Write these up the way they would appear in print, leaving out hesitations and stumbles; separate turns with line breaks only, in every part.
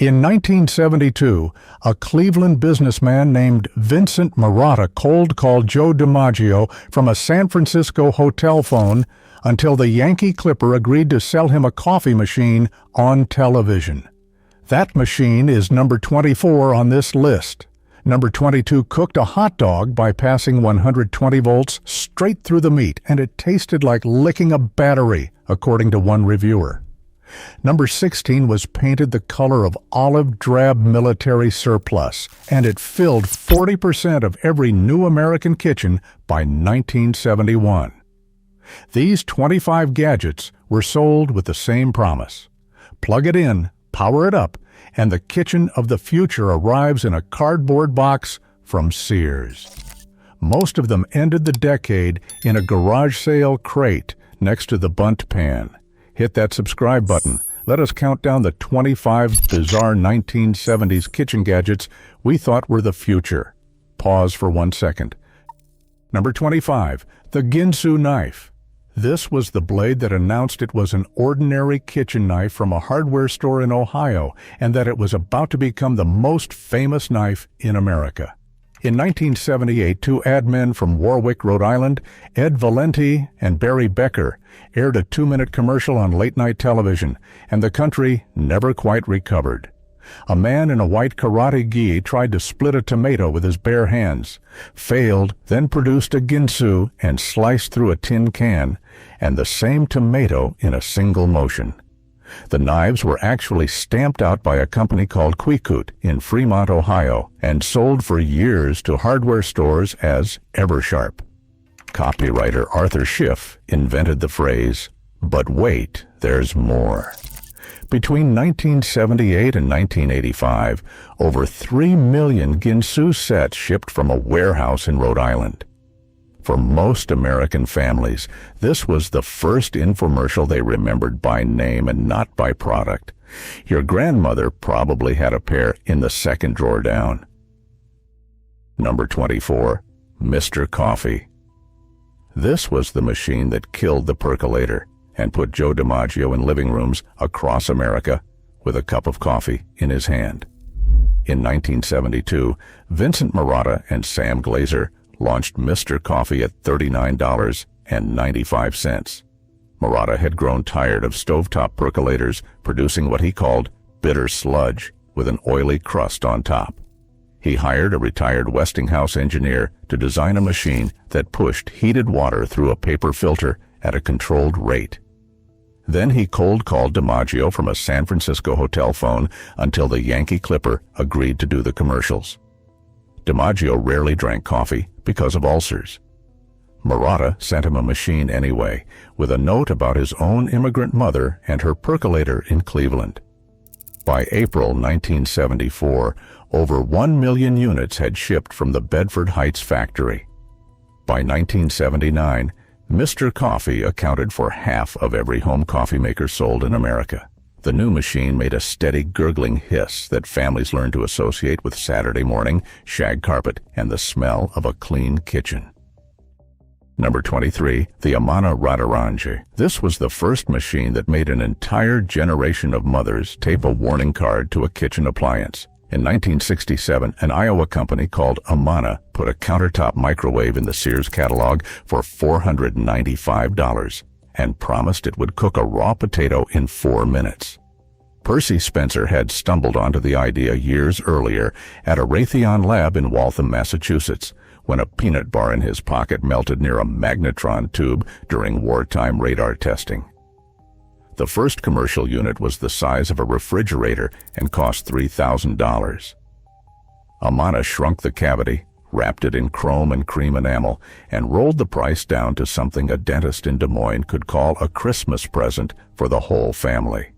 In 1972, a Cleveland businessman named Vincent Marotta cold called Joe DiMaggio from a San Francisco hotel phone until the Yankee Clipper agreed to sell him a coffee machine on television. That machine is number 24 on this list. Number 22 cooked a hot dog by passing 120 volts straight through the meat, and it tasted like licking a battery, according to one reviewer. Number 16 was painted the color of olive drab military surplus, and it filled 40% of every new American kitchen by 1971. These 25 gadgets were sold with the same promise. Plug it in, power it up, and the kitchen of the future arrives in a cardboard box from Sears. Most of them ended the decade in a garage sale crate next to the bunt pan. Hit that subscribe button. Let us count down the 25 bizarre 1970s kitchen gadgets we thought were the future. Pause for 1 second. Number 25, the Ginsu knife. This was the blade that announced it was an ordinary kitchen knife from a hardware store in Ohio, and that it was about to become the most famous knife in America. In 1978, two ad men from Warwick, Rhode Island, Ed Valenti and Barry Becker, aired a 2-minute commercial on late-night television, and the country never quite recovered. A man in a white karate gi tried to split a tomato with his bare hands, failed, then produced a Ginsu and sliced through a tin can, and the same tomato in a single motion. The knives were actually stamped out by a company called Quicute in Fremont, Ohio, and sold for years to hardware stores as Eversharp. Copywriter Arthur Schiff invented the phrase, "But wait, there's more." Between 1978 and 1985, over 3 million Ginsu sets shipped from a warehouse in Rhode Island. For most American families, this was the first infomercial they remembered by name and not by product. Your grandmother probably had a pair in the second drawer down. Number 24, Mr. Coffee. This was the machine that killed the percolator and put Joe DiMaggio in living rooms across America with a cup of coffee in his hand. In 1972, Vincent Marotta and Sam Glazer launched Mr. Coffee at $39.95. Marotta had grown tired of stovetop percolators producing what he called bitter sludge with an oily crust on top. He hired a retired Westinghouse engineer to design a machine that pushed heated water through a paper filter at a controlled rate. Then he cold-called DiMaggio from a San Francisco hotel phone until the Yankee Clipper agreed to do the commercials. DiMaggio rarely drank coffee because of ulcers. Marotta sent him a machine anyway, with a note about his own immigrant mother and her percolator in Cleveland. By April 1974, over 1 million units had shipped from the Bedford Heights factory. By 1979, Mr. Coffee accounted for half of every home coffee maker sold in America. The new machine made a steady gurgling hiss that families learned to associate with Saturday morning, shag carpet, and the smell of a clean kitchen. Number 23, the Amana Radarange. This was the first machine that made an entire generation of mothers tape a warning card to a kitchen appliance. In 1967, an Iowa company called Amana put a countertop microwave in the Sears catalog for $495 and promised it would cook a raw potato in 4 minutes. Percy Spencer had stumbled onto the idea years earlier at a Raytheon lab in Waltham, Massachusetts, when a peanut bar in his pocket melted near a magnetron tube during wartime radar testing. The first commercial unit was the size of a refrigerator and cost $3,000. Amana shrunk the cavity, wrapped it in chrome and cream enamel, and rolled the price down to something a dentist in Des Moines could call a Christmas present for the whole family.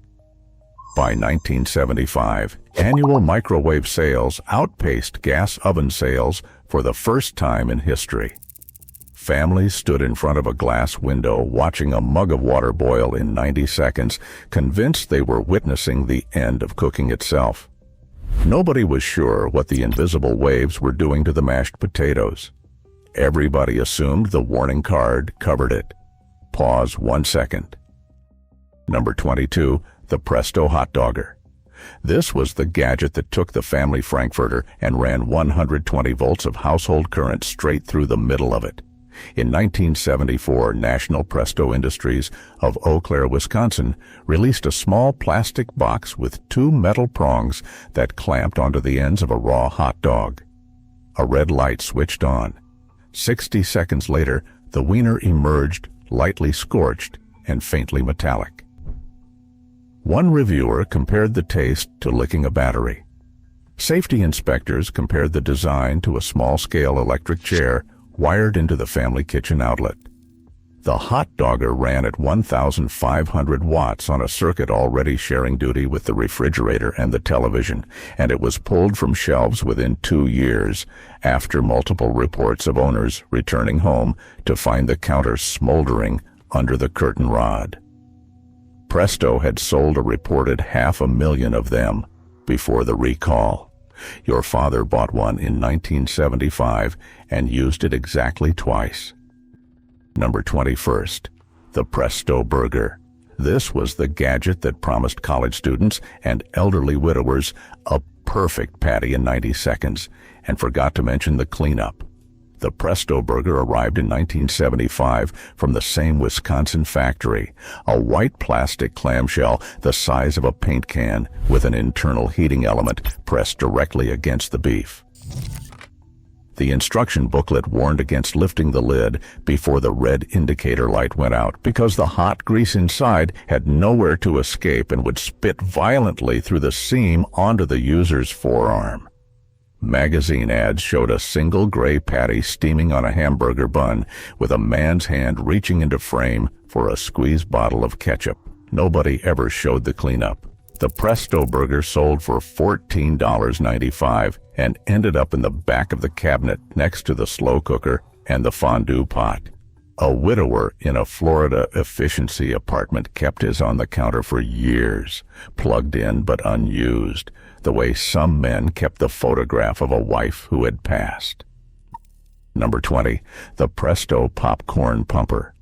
By 1975, annual microwave sales outpaced gas oven sales for the first time in history. Families stood in front of a glass window watching a mug of water boil in 90 seconds, convinced they were witnessing the end of cooking itself. Nobody was sure what the invisible waves were doing to the mashed potatoes. Everybody assumed the warning card covered it. Pause 1 second. Number 22, the Presto hot dogger. This was the gadget that took the family Frankfurter and ran 120 volts of household current straight through the middle of it. In 1974, National Presto Industries of Eau Claire, Wisconsin, released a small plastic box with 2 metal prongs that clamped onto the ends of a raw hot dog. A red light switched on. 60 seconds later, the wiener emerged, lightly scorched and faintly metallic. One reviewer compared the taste to licking a battery. Safety inspectors compared the design to a small-scale electric chair wired into the family kitchen outlet. The hot dogger ran at 1,500 watts on a circuit already sharing duty with the refrigerator and the television, and it was pulled from shelves within 2 years, after multiple reports of owners returning home to find the counter smoldering under the curtain rod. Presto had sold a reported 500,000 of them before the recall. Your father bought one in 1975 and used it exactly twice. Number 21st, the Presto Burger. This was the gadget that promised college students and elderly widowers a perfect patty in 90 seconds, and forgot to mention the cleanup. The Presto Burger arrived in 1975 from the same Wisconsin factory, a white plastic clamshell the size of a paint can with an internal heating element pressed directly against the beef. The instruction booklet warned against lifting the lid before the red indicator light went out because the hot grease inside had nowhere to escape and would spit violently through the seam onto the user's forearm. Magazine ads showed a single gray patty steaming on a hamburger bun with a man's hand reaching into frame for a squeezed bottle of ketchup. Nobody ever showed the cleanup. The Presto Burger sold for $14.95 and ended up in the back of the cabinet next to the slow cooker and the fondue pot. A widower in a Florida efficiency apartment kept his on the counter for years, plugged in but unused, the way some men kept the photograph of a wife who had passed. Number 20, the Presto Popcorn Pumper.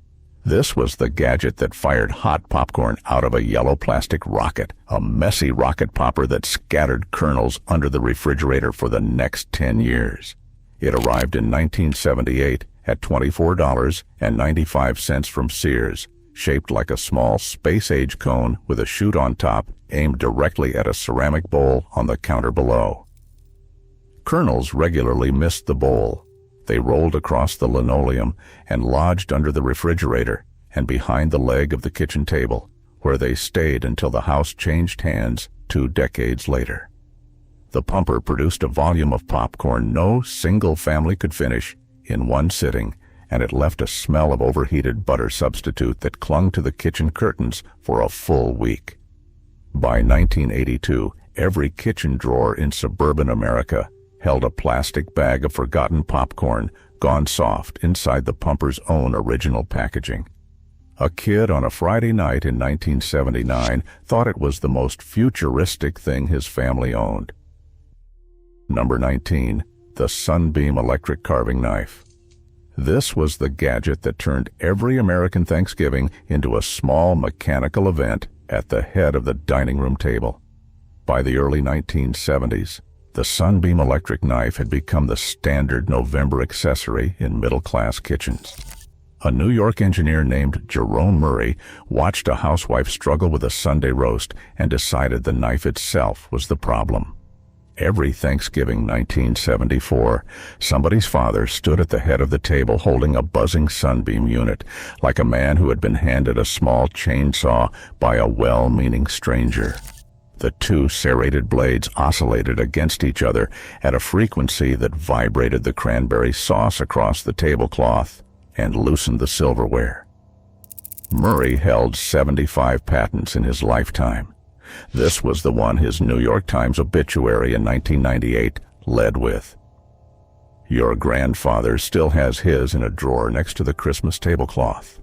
This was the gadget that fired hot popcorn out of a yellow plastic rocket, a messy rocket popper that scattered kernels under the refrigerator for the next 10 years. It arrived in 1978 at $24.95 from Sears, shaped like a small space-age cone with a chute on top aimed directly at a ceramic bowl on the counter below. Kernels regularly missed the bowl. They rolled across the linoleum and lodged under the refrigerator and behind the leg of the kitchen table, where they stayed until the house changed hands 2 decades later. The pumper produced a volume of popcorn no single family could finish in one sitting, and it left a smell of overheated butter substitute that clung to the kitchen curtains for a full week. By 1982, every kitchen drawer in suburban America held a plastic bag of forgotten popcorn gone soft inside the pumper's own original packaging. A kid on a Friday night in 1979 thought it was the most futuristic thing his family owned. Number 19, the Sunbeam electric carving knife. This was the gadget that turned every American Thanksgiving into a small mechanical event at the head of the dining room table. By the early 1970s, the Sunbeam electric knife had become the standard November accessory in middle-class kitchens. A New York engineer named Jerome Murray watched a housewife struggle with a Sunday roast and decided the knife itself was the problem. Every Thanksgiving 1974, somebody's father stood at the head of the table holding a buzzing Sunbeam unit, like a man who had been handed a small chainsaw by a well-meaning stranger. The 2 serrated blades oscillated against each other at a frequency that vibrated the cranberry sauce across the tablecloth and loosened the silverware. Murray held 75 patents in his lifetime. This was the one his New York Times obituary in 1998 led with. Your grandfather still has his in a drawer next to the Christmas tablecloth.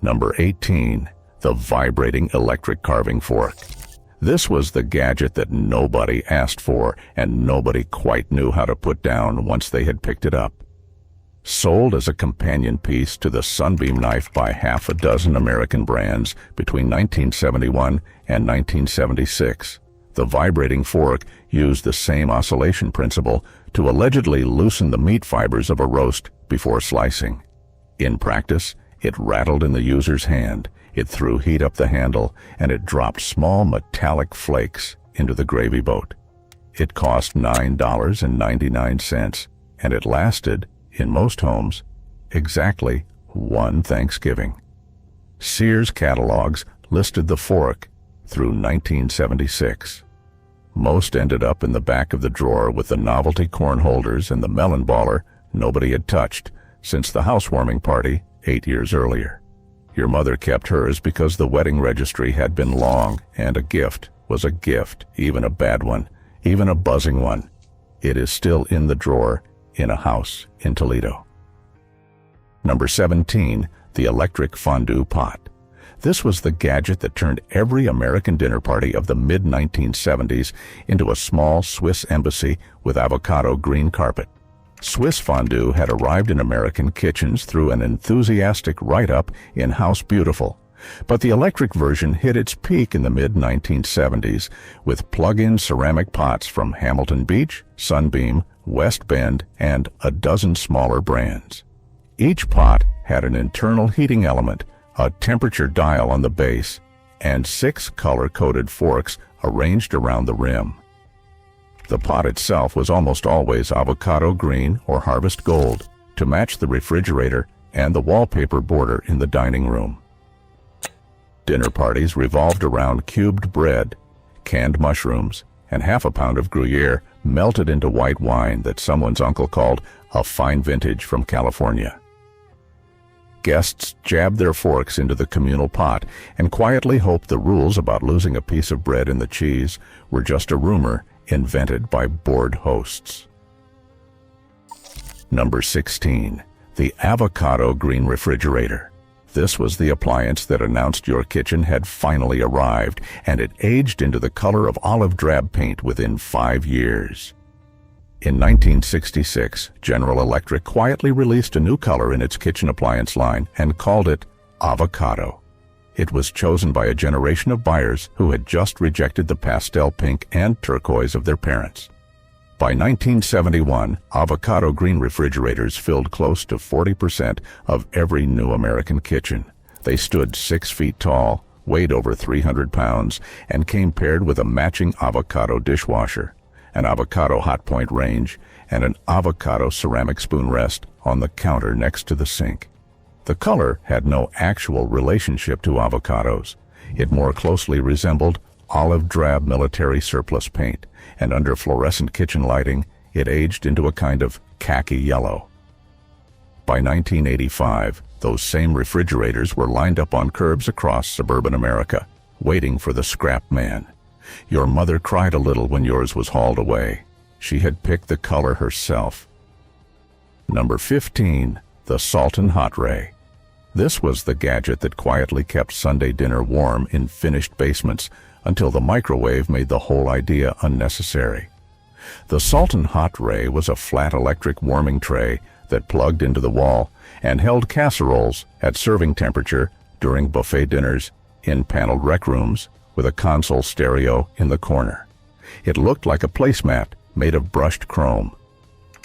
Number 18. The vibrating electric carving fork. This was the gadget that nobody asked for and nobody quite knew how to put down once they had picked it up. Sold as a companion piece to the Sunbeam knife by half a dozen American brands between 1971 and 1976, the vibrating fork used the same oscillation principle to allegedly loosen the meat fibers of a roast before slicing. In practice, it rattled in the user's hand, it threw heat up the handle, and it dropped small metallic flakes into the gravy boat. It cost $9.99, and it lasted, in most homes, exactly one Thanksgiving. Sears catalogs listed the fork through 1976. Most ended up in the back of the drawer with the novelty corn holders and the melon baller nobody had touched since the housewarming party 8 years earlier. Your mother kept hers because the wedding registry had been long, and a gift was a gift, even a bad one, even a buzzing one. It is still in the drawer in a house in Toledo. Number 17, the electric fondue pot. This was the gadget that turned every American dinner party of the mid-1970s into a small Swiss embassy with avocado green carpet. Swiss fondue had arrived in American kitchens through an enthusiastic write-up in House Beautiful, but the electric version hit its peak in the mid-1970s with plug-in ceramic pots from Hamilton Beach, Sunbeam, West Bend, and a dozen smaller brands. Each pot had an internal heating element, a temperature dial on the base, and 6 color-coded forks arranged around the rim. The pot itself was almost always avocado green or harvest gold to match the refrigerator and the wallpaper border in the dining room. Dinner parties revolved around cubed bread, canned mushrooms, and half a pound of Gruyere melted into white wine that someone's uncle called a fine vintage from California. Guests jabbed their forks into the communal pot and quietly hoped the rules about losing a piece of bread in the cheese were just a rumor invented by bored hosts. Number 16, the Avocado green refrigerator. This was the appliance that announced your kitchen had finally arrived, and it aged into the color of olive drab paint within 5 years. In 1966, General Electric quietly released a new color in its kitchen appliance line and called it Avocado. It was chosen by a generation of buyers who had just rejected the pastel pink and turquoise of their parents. By 1971, avocado green refrigerators filled close to 40% of every new American kitchen. They stood 6 feet tall, weighed over 300 pounds, and came paired with a matching avocado dishwasher, an avocado hot point range, and an avocado ceramic spoon rest on the counter next to the sink. The color had no actual relationship to avocados. It more closely resembled olive drab military surplus paint, and under fluorescent kitchen lighting, it aged into a kind of khaki yellow. By 1985, those same refrigerators were lined up on curbs across suburban America, waiting for the scrap man. Your mother cried a little when yours was hauled away. She had picked the color herself. Number 15, the Salton Hotray. This was the gadget that quietly kept Sunday dinner warm in finished basements until the microwave made the whole idea unnecessary. The Salton Hotray was a flat electric warming tray that plugged into the wall and held casseroles at serving temperature during buffet dinners in paneled rec rooms with a console stereo in the corner. It looked like a placemat made of brushed chrome.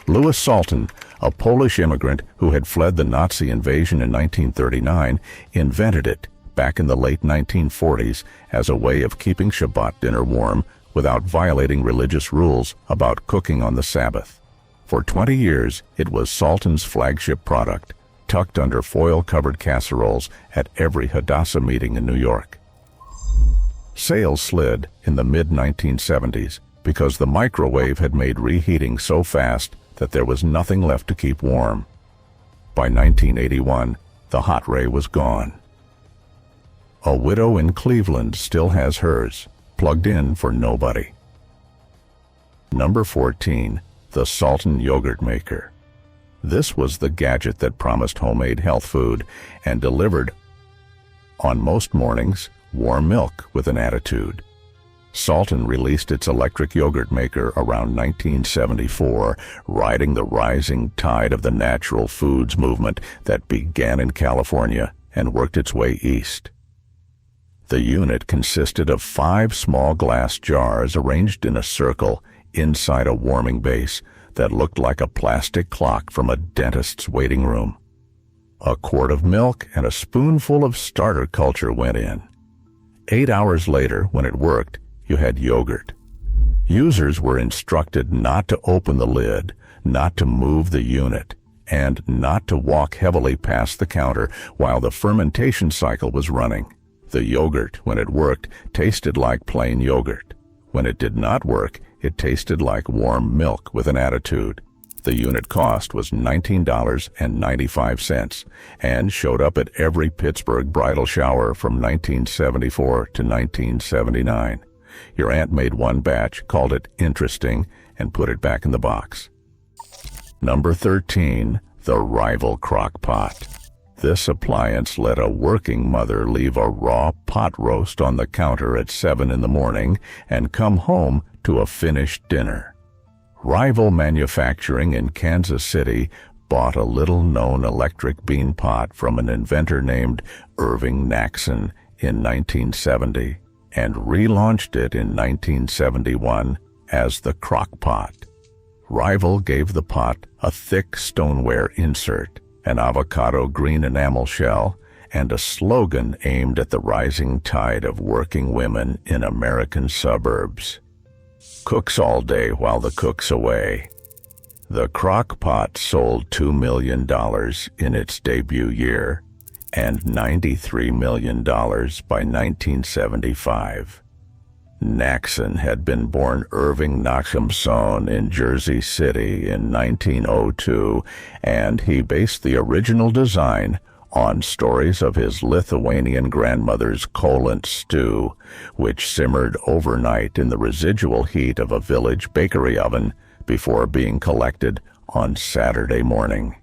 Louis Salton, a Polish immigrant who had fled the Nazi invasion in 1939, invented it back in the late 1940s as a way of keeping Shabbat dinner warm without violating religious rules about cooking on the Sabbath. For 20 years, it was Salton's flagship product, tucked under foil-covered casseroles at every Hadassah meeting in New York. Sales slid in the mid-1970s because the microwave had made reheating so fast that there was nothing left to keep warm. By 1981, the Hotray was gone. A widow in Cleveland still has hers, plugged in for nobody. Number 14, the Salton Yogurt Maker. This was the gadget that promised homemade health food and delivered, on most mornings, warm milk with an attitude.
Salton released its electric yogurt maker around 1974, riding the rising tide of the natural foods movement that began in California and worked its way east. The unit consisted of 5 small glass jars arranged in a circle inside a warming base that looked like a plastic clock from a dentist's waiting room. A quart of milk and a spoonful of starter culture went in. 8 hours later, when it worked, you had yogurt. Users were instructed not to open the lid, not to move the unit, and not to walk heavily past the counter while the fermentation cycle was running. The yogurt, when it worked, tasted like plain yogurt. When it did not work, it tasted like warm milk with an attitude. The unit cost was $19.95 and showed up at every Pittsburgh bridal shower from 1974 to 1979. Your aunt made one batch, called it interesting, and put it back in the box. Number 13, the rival Crock-Pot. This appliance let a working mother leave a raw pot roast on the counter at 7 in the morning and come home to a finished dinner. Rival Manufacturing in Kansas City bought a little-known electric bean pot from an inventor named Irving Naxon in 1970 and relaunched it in 1971 as the Crock-Pot. Rival gave the pot a thick stoneware insert, an avocado green enamel shell, and a slogan aimed at the rising tide of working women in American suburbs. Cooks all day while the cook's away. The Crock-Pot sold $2 million in its debut year and $93 million by 1975. Naxon had been born Irving Nachemson in Jersey City in 1902, and he based the original design on stories of his Lithuanian grandmother's collant stew, which simmered overnight in the residual heat of a village bakery oven before being collected on Saturday morning.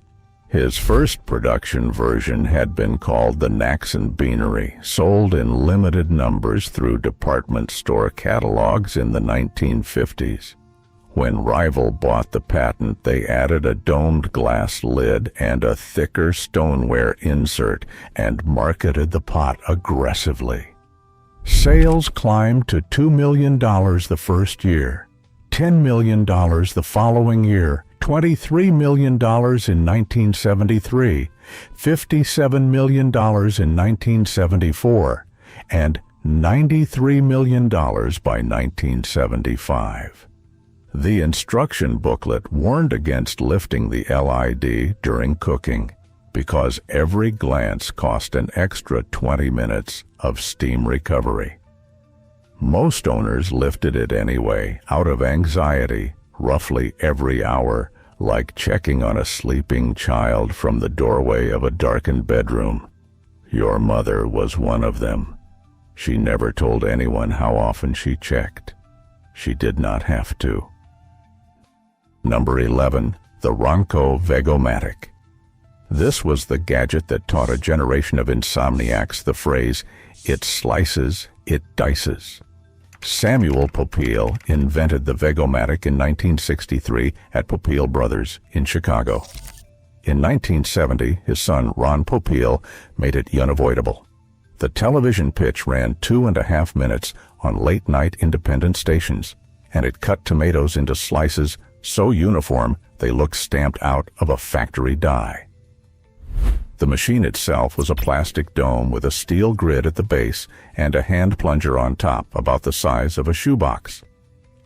His first production version had been called the Naxon Beanery, sold in limited numbers through department store catalogs in the 1950s. When Rival bought the patent, they added a domed glass lid and a thicker stoneware insert and marketed the pot aggressively. Sales climbed to $2 million the first year, $10 million the following year, $23 million in 1973, $57 million in 1974, and $93 million by 1975. The instruction booklet warned against lifting the LID during cooking because every glance cost an extra 20 minutes of steam recovery. Most owners lifted it anyway, out of anxiety, roughly every hour, like checking on a sleeping child from the doorway of a darkened bedroom. Your mother was one of them. She never told anyone how often she checked. She did not have to. Number 11, the Ronco Veg-O-Matic. This was the gadget that taught a generation of insomniacs the phrase, "It slices, it dices." Samuel Popeil invented the Veg-O-Matic in 1963 at Popeil Brothers in Chicago. In 1970, his son Ron Popeil made it unavoidable. The television pitch ran 2.5 minutes on late-night independent stations, and it cut tomatoes into slices so uniform they looked stamped out of a factory die. The machine itself was a plastic dome with a steel grid at the base and a hand plunger on top about the size of a shoebox.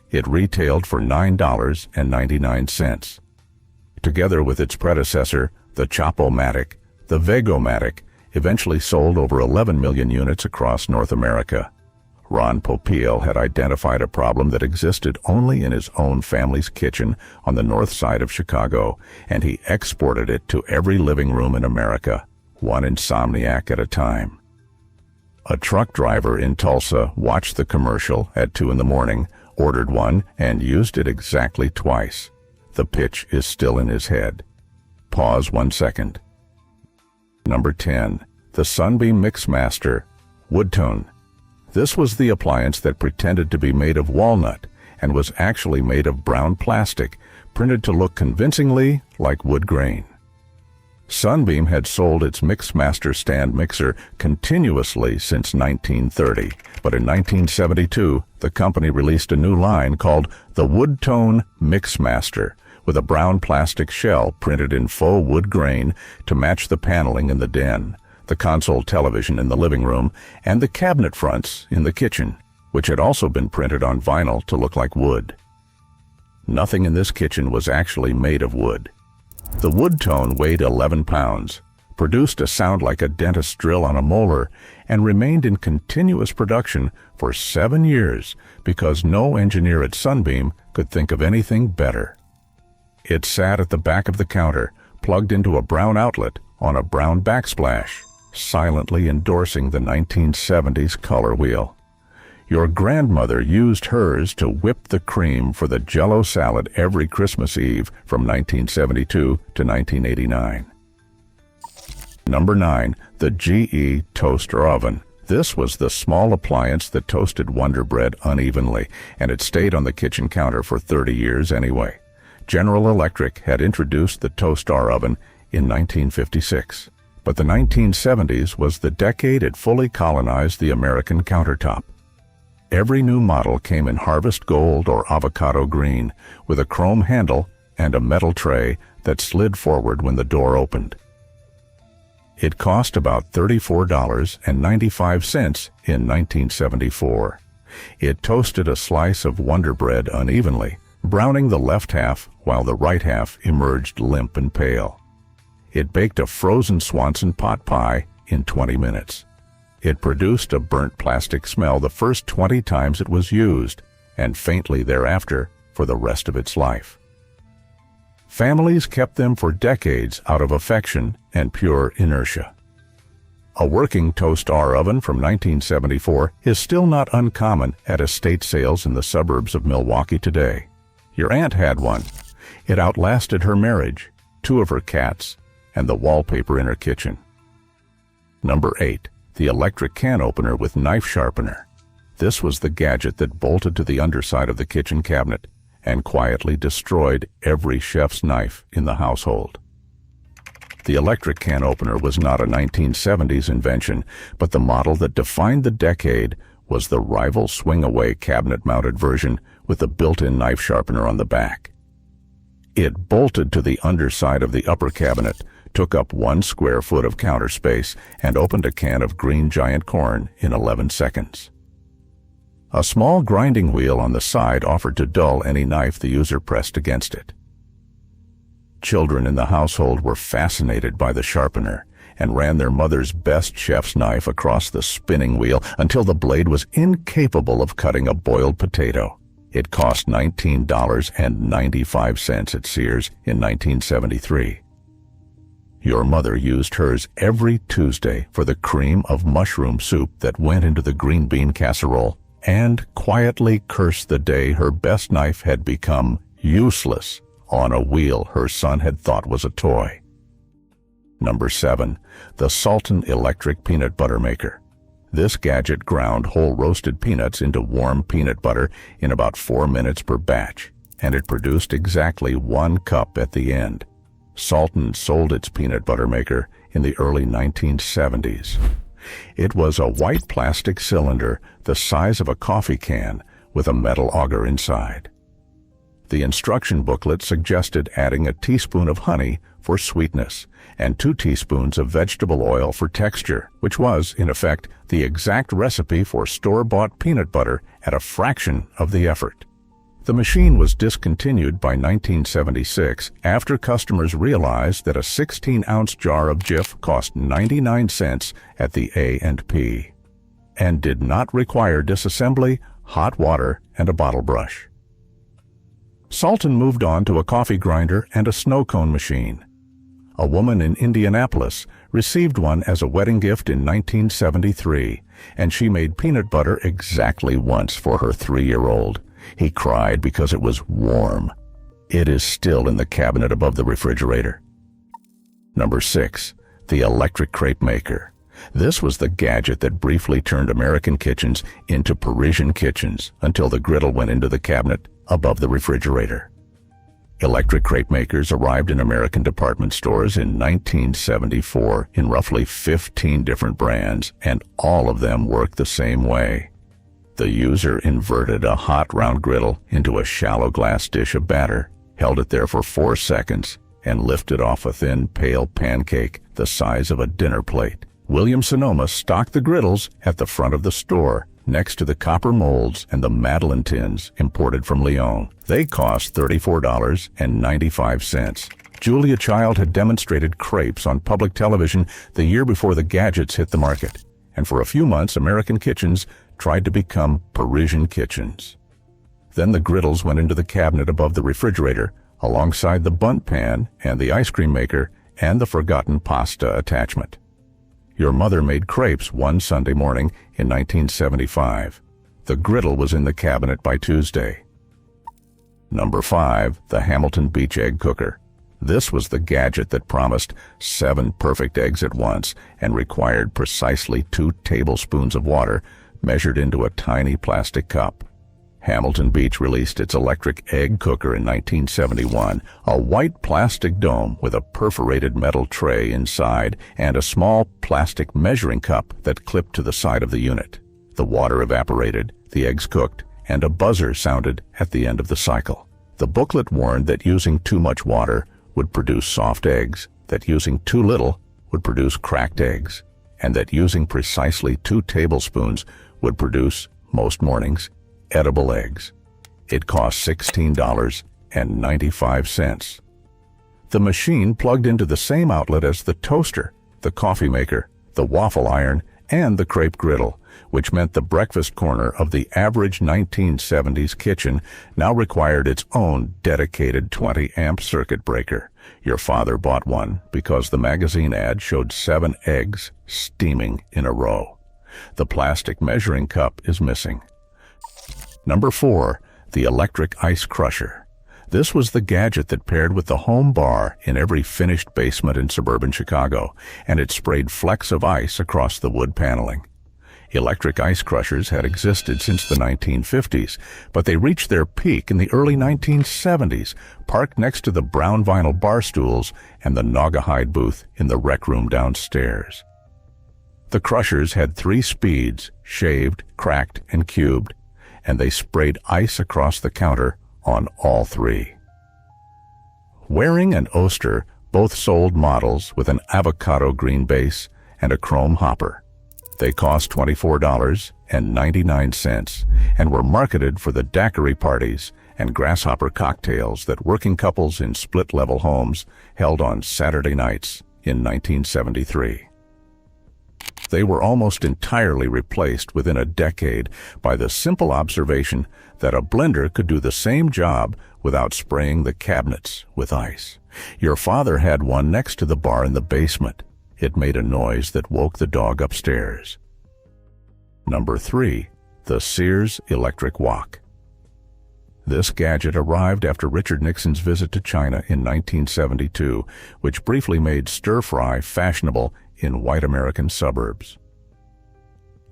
It retailed for $9.99. Together with its predecessor, the Chop-O-Matic, the Veg-O-Matic eventually sold over 11 million units across North America. Ron Popeil had identified a problem that existed only in his own family's kitchen on the north side of Chicago, and he exported it to every living room in America, one insomniac at a time. A truck driver in Tulsa watched the commercial at 2 in the morning, ordered one, and used it exactly twice. The pitch is still in his head. Pause 1 second. Number 10, the Sunbeam Mixmaster, Woodtone. This was the appliance that pretended to be made of walnut and was actually made of brown plastic, printed to look convincingly like wood grain. Sunbeam had sold its Mixmaster stand mixer continuously since 1930, but in 1972, the company released a new line called the Woodtone Mixmaster, with a brown plastic shell printed in faux wood grain to match the paneling in the den, the console television in the living room, and the cabinet fronts in the kitchen, which had also been printed on vinyl to look like wood. Nothing in this kitchen was actually made of wood. The Woodtone weighed 11 pounds, produced a sound like a dentist's drill on a molar, and remained in continuous production for 7 years because no engineer at Sunbeam could think of anything better. It sat at the back of the counter, plugged into a brown outlet on a brown backsplash, silently endorsing the 1970s color wheel. Your grandmother used hers to whip the cream for the Jell-O salad every Christmas Eve from 1972 to 1989. Number 9. The GE Toaster Oven. This was the small appliance that toasted Wonder Bread unevenly, and it stayed on the kitchen counter for 30 years anyway. General Electric had introduced the Toaster Oven in 1956, but the 1970s was the decade it fully colonized the American countertop. Every new model came in harvest gold or avocado green, with a chrome handle and a metal tray that slid forward when the door opened. It cost about $34.95 in 1974. It toasted a slice of Wonder Bread unevenly, browning the left half while the right half emerged limp and pale. It baked a frozen Swanson pot pie in 20 minutes. It produced a burnt plastic smell the first 20 times it was used, and faintly thereafter for the rest of its life. Families kept them for decades out of affection and pure inertia. A working toaster oven from 1974 is still not uncommon at estate sales in the suburbs of Milwaukee today. Your aunt had one. It outlasted her marriage, 2 of her cats, and the wallpaper in her kitchen. Number 8. The electric can opener with knife sharpener. This was the gadget that bolted to the underside of the kitchen cabinet and quietly destroyed every chef's knife in the household. The electric can opener was not a 1970s invention, but the model that defined the decade was the rival swing-away cabinet-mounted version with a built-in knife sharpener on the back. It bolted to the underside of the upper cabinet, took up 1 square foot of counter space, and opened a can of green giant corn in 11 seconds. A small grinding wheel on the side offered to dull any knife the user pressed against it. Children in the household were fascinated by the sharpener and ran their mother's best chef's knife across the spinning wheel until the blade was incapable of cutting a boiled potato. It cost $19.95 at Sears in 1973. Your mother used hers every Tuesday for the cream of mushroom soup that went into the green bean casserole, and quietly cursed the day her best knife had become useless on a wheel her son had thought was a toy. Number 7. The Salton electric peanut butter maker. This gadget ground whole roasted peanuts into warm peanut butter in about 4 minutes per batch, and it produced exactly 1 cup at the end. Salton sold its peanut butter maker in the early 1970s. It was a white plastic cylinder the size of a coffee can with a metal auger inside. The instruction booklet suggested adding a teaspoon of honey for sweetness and 2 teaspoons of vegetable oil for texture, which was, in effect, the exact recipe for store-bought peanut butter at a fraction of the effort. The machine was discontinued by 1976 after customers realized that a 16-ounce jar of Jif cost 99 cents at the A&P and did not require disassembly, hot water, and a bottle brush. Salton moved on to a coffee grinder and a snow cone machine. A woman in Indianapolis received one as a wedding gift in 1973, and she made peanut butter exactly once for her 3-year-old. He cried because it was warm. It is still in the cabinet above the refrigerator. Number 6. The electric crepe maker. This was the gadget that briefly turned American kitchens into Parisian kitchens until the griddle went into the cabinet above the refrigerator. Electric crepe makers arrived in American department stores in 1974 in roughly 15 different brands, and all of them worked the same way. The user inverted a hot round griddle into a shallow glass dish of batter, held it there for 4 seconds, and lifted off a thin, pale pancake the size of a dinner plate. Williams-Sonoma stocked the griddles at the front of the store, next to the copper molds and the Madeleine tins imported from Lyon. They cost $34.95. Julia Child had demonstrated crepes on public television the year before the gadgets hit the market, and for a few months American kitchens tried to become Parisian kitchens. Then the griddles went into the cabinet above the refrigerator, alongside the bundt pan and the ice cream maker and the forgotten pasta attachment. Your mother made crepes one Sunday morning in 1975. The griddle was in the cabinet by Tuesday. Number 5, the Hamilton Beach Egg Cooker. This was the gadget that promised 7 perfect eggs at once and required precisely 2 tablespoons of water measured into a tiny plastic cup. Hamilton Beach released its electric egg cooker in 1971, a white plastic dome with a perforated metal tray inside and a small plastic measuring cup that clipped to the side of the unit. The water evaporated, the eggs cooked, and a buzzer sounded at the end of the cycle. The booklet warned that using too much water would produce soft eggs, that using too little would produce cracked eggs, and that using precisely 2 tablespoons would produce, most mornings, edible eggs. It cost $16.95. The machine plugged into the same outlet as the toaster, the coffee maker, the waffle iron, and the crepe griddle, which meant the breakfast corner of the average 1970s kitchen now required its own dedicated 20-amp circuit breaker. Your father bought one because the magazine ad showed 7 eggs steaming in a row. The plastic measuring cup is missing. Number 4, the electric ice crusher. This was the gadget that paired with the home bar in every finished basement in suburban Chicago, and it sprayed flecks of ice across the wood paneling. Electric ice crushers had existed since the 1950s, but they reached their peak in the early 1970s, parked next to the brown vinyl bar stools and the Naugahyde booth in the rec room downstairs. The crushers had 3 speeds, shaved, cracked, and cubed, and they sprayed ice across the counter on all 3. Waring and Oster both sold models with an avocado green base and a chrome hopper. They cost $24.99 and were marketed for the daiquiri parties and grasshopper cocktails that working couples in split-level homes held on Saturday nights in 1973. They were almost entirely replaced within a decade by the simple observation that a blender could do the same job without spraying the cabinets with ice. Your father had one next to the bar in the basement. It made a noise that woke the dog upstairs. Number 3, the Sears electric wok. This gadget arrived after Richard Nixon's visit to China in 1972, which briefly made stir-fry fashionable in white American suburbs.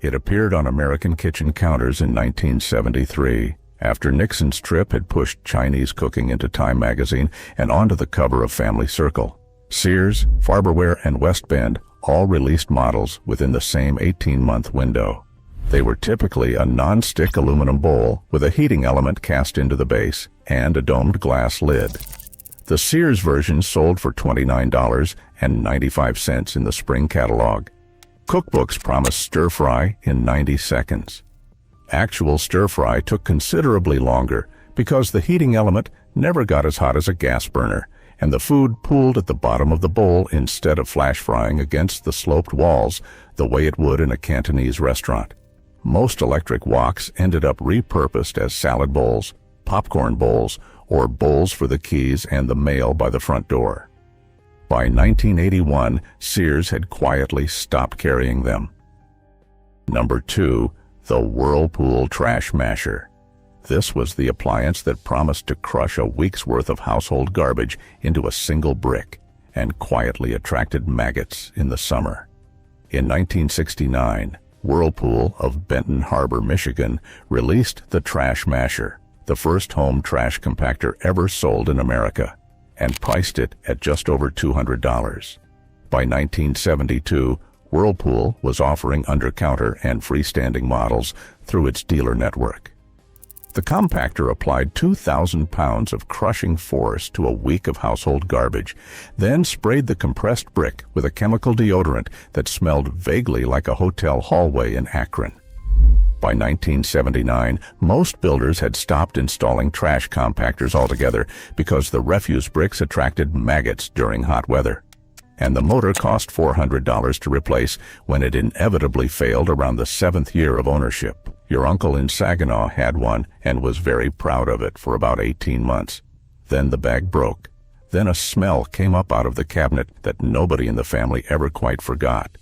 It appeared on American kitchen counters in 1973, after Nixon's trip had pushed Chinese cooking into Time magazine and onto the cover of Family Circle. Sears, Farberware, and West Bend all released models within the same 18-month window. They were typically a non-stick aluminum bowl with a heating element cast into the base and a domed glass lid. The Sears version sold for $29.95 in the spring catalog. Cookbooks promised stir-fry in 90 seconds. Actual stir-fry took considerably longer because the heating element never got as hot as a gas burner, and the food pooled at the bottom of the bowl instead of flash frying against the sloped walls the way it would in a Cantonese restaurant. Most electric woks ended up repurposed as salad bowls, popcorn bowls, or bowls for the keys and the mail by the front door. By 1981, Sears had quietly stopped carrying them. Number 2, the Whirlpool Trash Masher. This was the appliance that promised to crush a week's worth of household garbage into a single brick and quietly attracted maggots in the summer. In 1969, Whirlpool of Benton Harbor, Michigan, released the Trash Masher, the first home trash compactor ever sold in America, and priced it at just over $200. By 1972, Whirlpool was offering under-counter and freestanding models through its dealer network. The compactor applied 2,000 pounds of crushing force to a week of household garbage, then sprayed the compressed brick with a chemical deodorant that smelled vaguely like a hotel hallway in Akron. By 1979, most builders had stopped installing trash compactors altogether because the refuse bricks attracted maggots during hot weather, and the motor cost $400 to replace when it inevitably failed around the 7th year of ownership. Your uncle in Saginaw had one and was very proud of it for about 18 months. Then the bag broke. Then a smell came up out of the cabinet that nobody in the family ever quite forgot.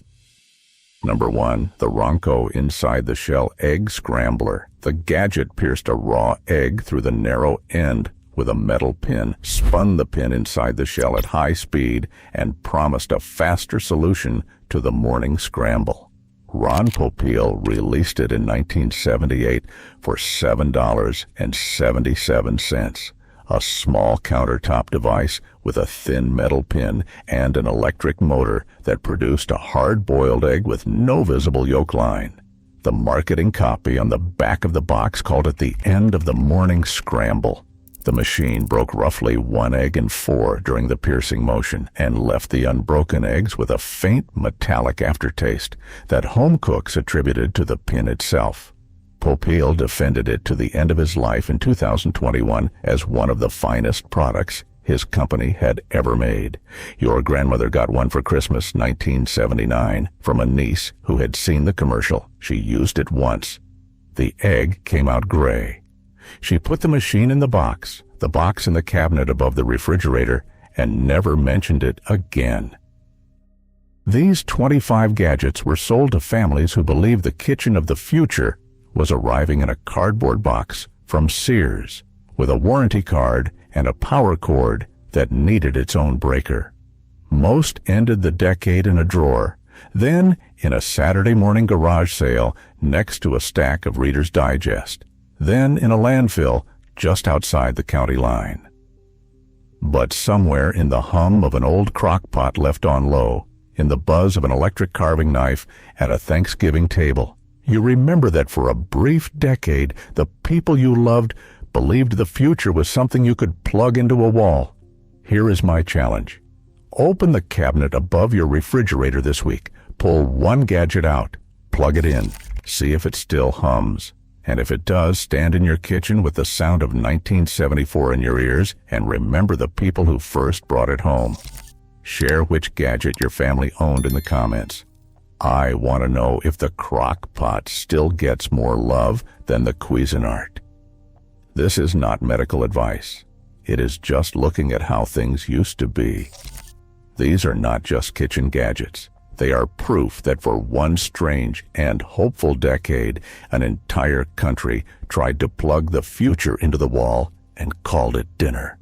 Number 1, the Ronco inside-the-shell egg scrambler. The gadget pierced a raw egg through the narrow end with a metal pin, spun the pin inside the shell at high speed, and promised a faster solution to the morning scramble. Ron Popeil released it in 1978 for $7.77. A small countertop device with a thin metal pin and an electric motor that produced a hard-boiled egg with no visible yolk line. The marketing copy on the back of the box called it the end of the morning scramble. The machine broke roughly 1 egg in 4 during the piercing motion and left the unbroken eggs with a faint metallic aftertaste that home cooks attributed to the pin itself. Popeil defended it to the end of his life in 2021 as one of the finest products his company had ever made. Your grandmother got one for Christmas 1979 from a niece who had seen the commercial. She used it once. The egg came out gray. She put the machine in the box in the cabinet above the refrigerator, and never mentioned it again. These 25 gadgets were sold to families who believed the kitchen of the future was arriving in a cardboard box from Sears, with a warranty card and a power cord that needed its own breaker. Most ended the decade in a drawer, then in a Saturday morning garage sale next to a stack of Reader's Digest, then in a landfill just outside the county line. But somewhere in the hum of an old crock-pot left on low, in the buzz of an electric carving knife at a Thanksgiving table, you remember that for a brief decade, the people you loved believed the future was something you could plug into a wall. Here is my challenge. Open the cabinet above your refrigerator this week, pull one gadget out, plug it in, see if it still hums. And if it does, stand in your kitchen with the sound of 1974 in your ears and remember the people who first brought it home. Share which gadget your family owned in the comments. I want to know if the Crock-Pot still gets more love than the Cuisinart. This is not medical advice. It is just looking at how things used to be. These are not just kitchen gadgets. They are proof that for one strange and hopeful decade, an entire country tried to plug the future into the wall and called it dinner.